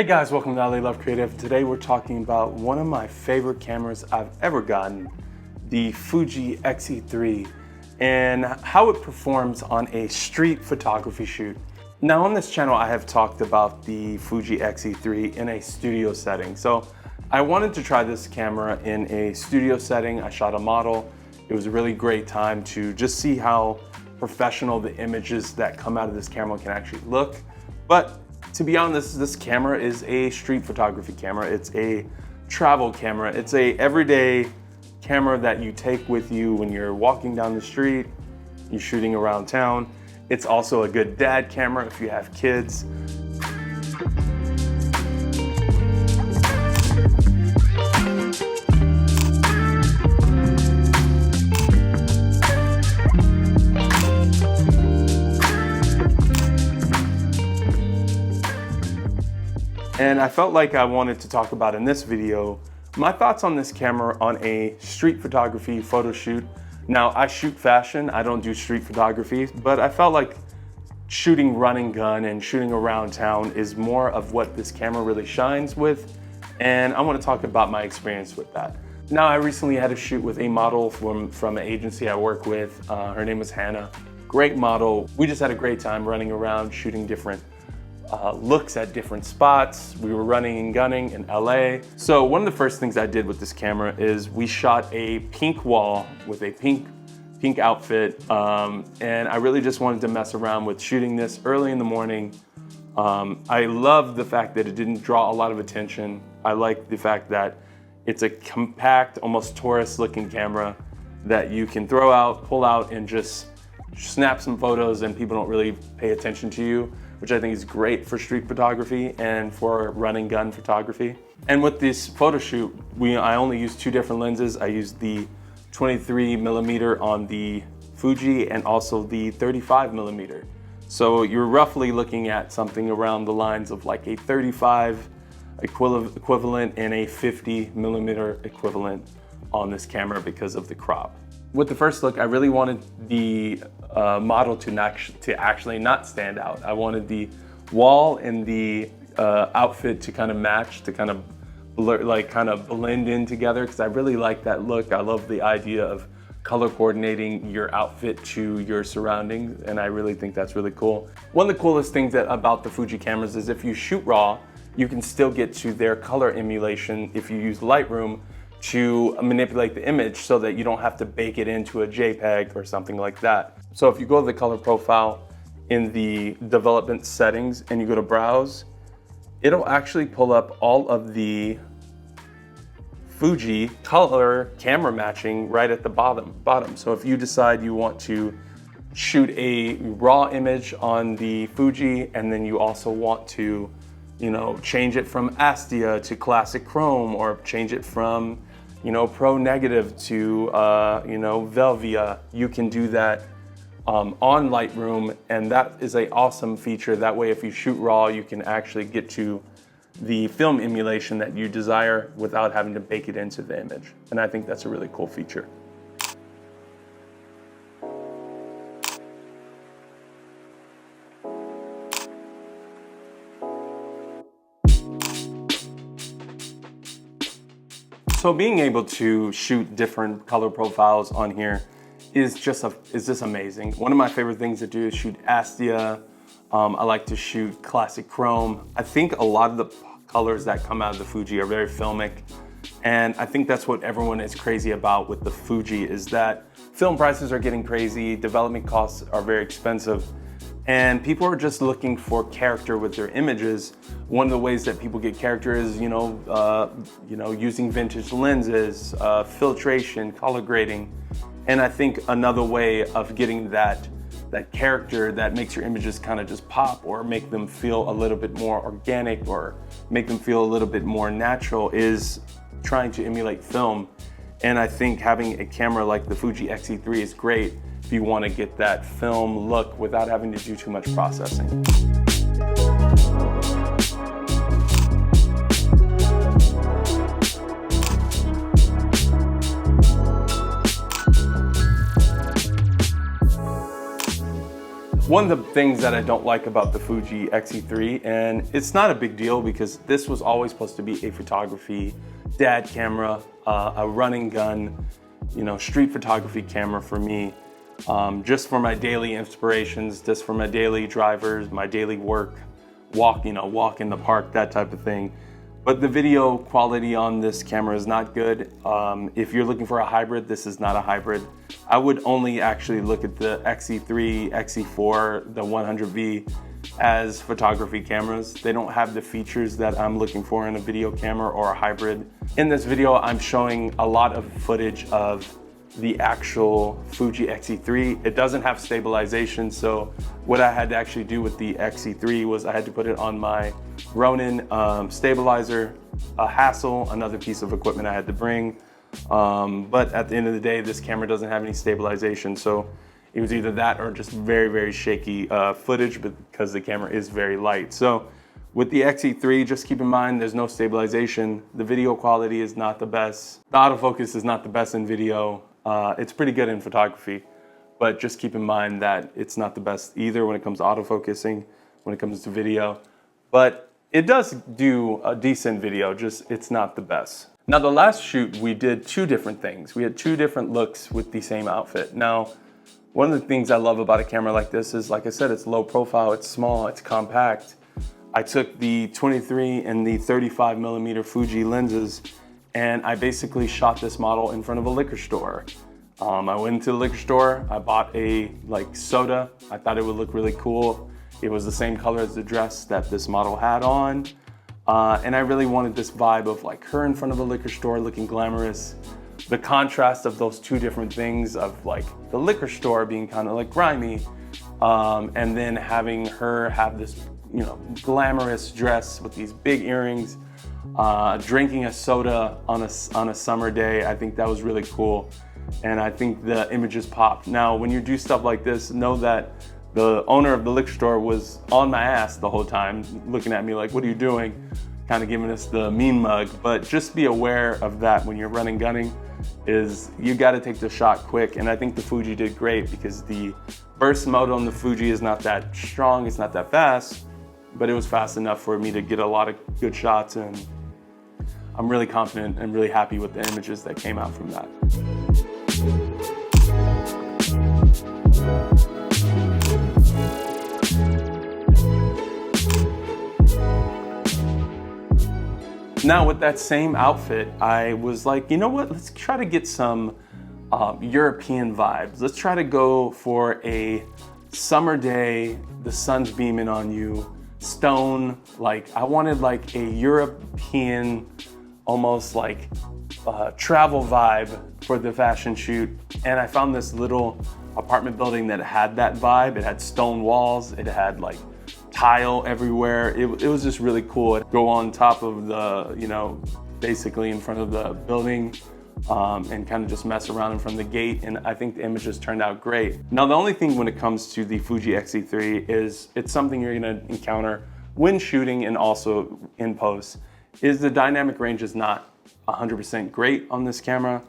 Hey guys, welcome to LALoveCreative. Today we're talking about one of my favorite cameras I've ever gotten, the Fuji X-E3, and how it performs on a street photography shoot. Now on this channel I have talked about the Fuji X-E3 in a studio setting. So I wanted to try this camera in a studio setting. I shot a model. It was a really great time to just see how professional the images that come out of this camera can actually look. But to be honest, this camera is a street photography camera. It's a travel camera. It's a everyday camera that you take with you when you're walking down the street, you're shooting around town. It's also a good dad camera if you have kids. And I felt like I wanted to talk about in this video my thoughts on this camera on a street photography photo shoot. Now I shoot fashion, I don't do street photography, but I felt like shooting run and gun and shooting around town is more of what this camera really shines with, and I want to talk about my experience with that. Now I recently had a shoot with a model from an agency I work with. Her name was Hannah. Great model. We just had a great time running around shooting different looks at different spots. We were running and gunning in LA. So one of the first things I did with this camera is we shot a pink wall with a pink outfit. And I really just wanted to mess around with shooting this early in the morning. I love the fact that it didn't draw a lot of attention. I like the fact that it's a compact, almost tourist looking camera that you can throw out, pull out, and just snap some photos and people don't really pay attention to you, which I think is great for street photography and for run and gun photography. And with this photo shoot, I only used two different lenses. I used the 23mm on the Fuji and also the 35mm. So you're roughly looking at something around the lines of like a 35 equivalent and a 50mm equivalent on this camera because of the crop. With the first look, I really wanted the model to actually not stand out. I wanted the wall and the outfit to kind of match, to kind of blur, kind of blend in together, because I really like that look. I love the idea of color coordinating your outfit to your surroundings, and I really think that's really cool. One of the coolest things about the Fuji cameras is if you shoot RAW, you can still get to their color emulation if you use Lightroom to manipulate the image so that you don't have to bake it into a JPEG or something like that. So if you go to the color profile in the development settings and you go to browse, it'll actually pull up all of the Fuji color camera matching right at the bottom. So if you decide you want to shoot a raw image on the Fuji and then you also want to, change it from Astia to classic chrome, or change it from pro negative to Velvia, you can do that on Lightroom, and that is an awesome feature. That way if you shoot raw, you can actually get to the film emulation that you desire without having to bake it into the image, and I think that's a really cool feature. So being able to shoot different color profiles on here is just amazing. One of my favorite things to do is shoot Astia. I like to shoot classic chrome. I think a lot of the colors that come out of the Fuji are very filmic, and I think that's what everyone is crazy about with the Fuji, is that film prices are getting crazy, development costs are very expensive, and people are just looking for character with their images. One of the ways that people get character is, using vintage lenses, filtration, color grading. And I think another way of getting that character that makes your images kind of just pop or make them feel a little bit more organic or make them feel a little bit more natural is trying to emulate film. And I think having a camera like the Fuji X-E3 is great if you want to get that film look without having to do too much processing. One of the things that I don't like about the Fuji X-E3, and it's not a big deal because this was always supposed to be a photography dad camera, a running gun, you know, street photography camera for me, just for my daily inspirations, just for my daily drivers, my daily work, walk in the park, that type of thing. But the video quality on this camera is not good. If you're looking for a hybrid, this is not a hybrid. I would only actually look at the X-E3, X-E4, the 100V as photography cameras. They don't have the features that I'm looking for in a video camera or a hybrid. In this video, I'm showing a lot of footage of the actual Fuji X-E3. It doesn't have stabilization, so what I had to actually do with the X-E3 was I had to put it on my Ronin stabilizer, a hassle, another piece of equipment I had to bring. But at the end of the day, this camera doesn't have any stabilization, so it was either that or just very, very shaky footage because the camera is very light. So with the X-E3, just keep in mind there's no stabilization. The video quality is not the best. The autofocus is not the best in video. It's pretty good in photography, but just keep in mind that it's not the best either when it comes to autofocusing, when it comes to video. But it does do a decent video, just it's not the best. Now the last shoot, we did two different things. We had two different looks with the same outfit. Now, one of the things I love about a camera like this is, like I said, it's low profile, it's small, it's compact. I took the 23 and the 35mm Fuji lenses and I basically shot this model in front of a liquor store. I went into the liquor store, I bought a soda. I thought it would look really cool. It was the same color as the dress that this model had on. And I really wanted this vibe of like her in front of a liquor store looking glamorous. The contrast of those two different things of like the liquor store being kind of like grimy, and then having her have this, you know, glamorous dress with these big earrings, drinking a soda on a summer day. I think that was really cool. And I think the images popped. Now, when you do stuff like this, know that the owner of the liquor store was on my ass the whole time, looking at me like, what are you doing? Kind of giving us the mean mug. But just be aware of that when you're running gunning, is you got to take the shot quick. And I think the Fuji did great because the burst mode on the Fuji is not that strong, it's not that fast, but it was fast enough for me to get a lot of good shots, and I'm really confident and really happy with the images that came out from that. Now with that same outfit, I was like, you know what, let's try to get some European vibes. Let's try to go for a summer day, the sun's beaming on you, stone, like I wanted like a European, almost like travel vibe for the fashion shoot. And I found this little apartment building that had that vibe. It had stone walls, it had like tile everywhere. It was just really cool. I'd go on top of the, you know, basically in front of the building and kind of just mess around in front of the gate. And I think the images turned out great. Now, the only thing when it comes to the Fuji X-E3 is it's something you're gonna encounter when shooting and also in post, is the dynamic range is not 100% great on this camera.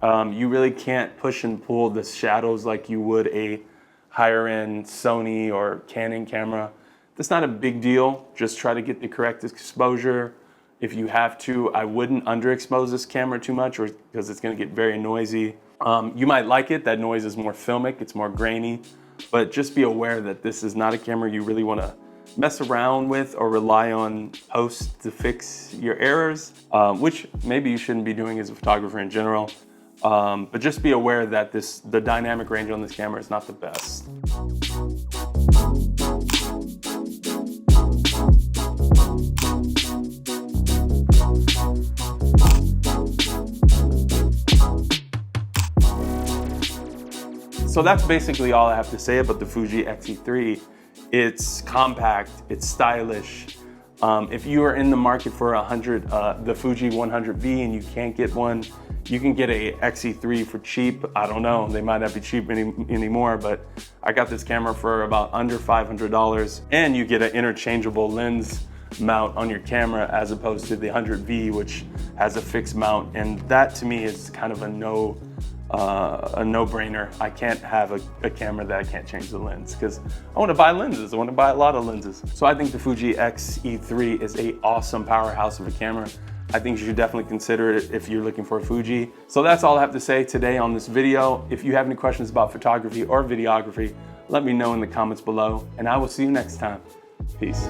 You really can't push and pull the shadows like you would a higher end Sony or Canon camera. That's not a big deal. Just try to get the correct exposure. If you have to, I wouldn't underexpose this camera too much because it's gonna get very noisy. You might like it, that noise is more filmic, it's more grainy, but just be aware that this is not a camera you really wanna mess around with or rely on post to fix your errors, which maybe you shouldn't be doing as a photographer in general. But just be aware that the dynamic range on this camera is not the best. So that's basically all I have to say about the Fuji X-E3. It's compact, it's stylish. If you are in the market for the Fuji 100V and you can't get one, you can get a X-E3 for cheap. I don't know, they might not be cheap anymore, but I got this camera for about under $500, and you get an interchangeable lens mount on your camera as opposed to the 100V, which has a fixed mount. And that to me is kind of a no a no-brainer. I can't have a camera that I can't change the lens, because I want to buy lenses. I want to buy a lot of lenses. So I think the Fuji X-E3 is a awesome powerhouse of a camera. I think you should definitely consider it if you're looking for a Fuji. So that's all I have to say today on this video. If you have any questions about photography or videography, let me know in the comments below, and I will see you next time. Peace.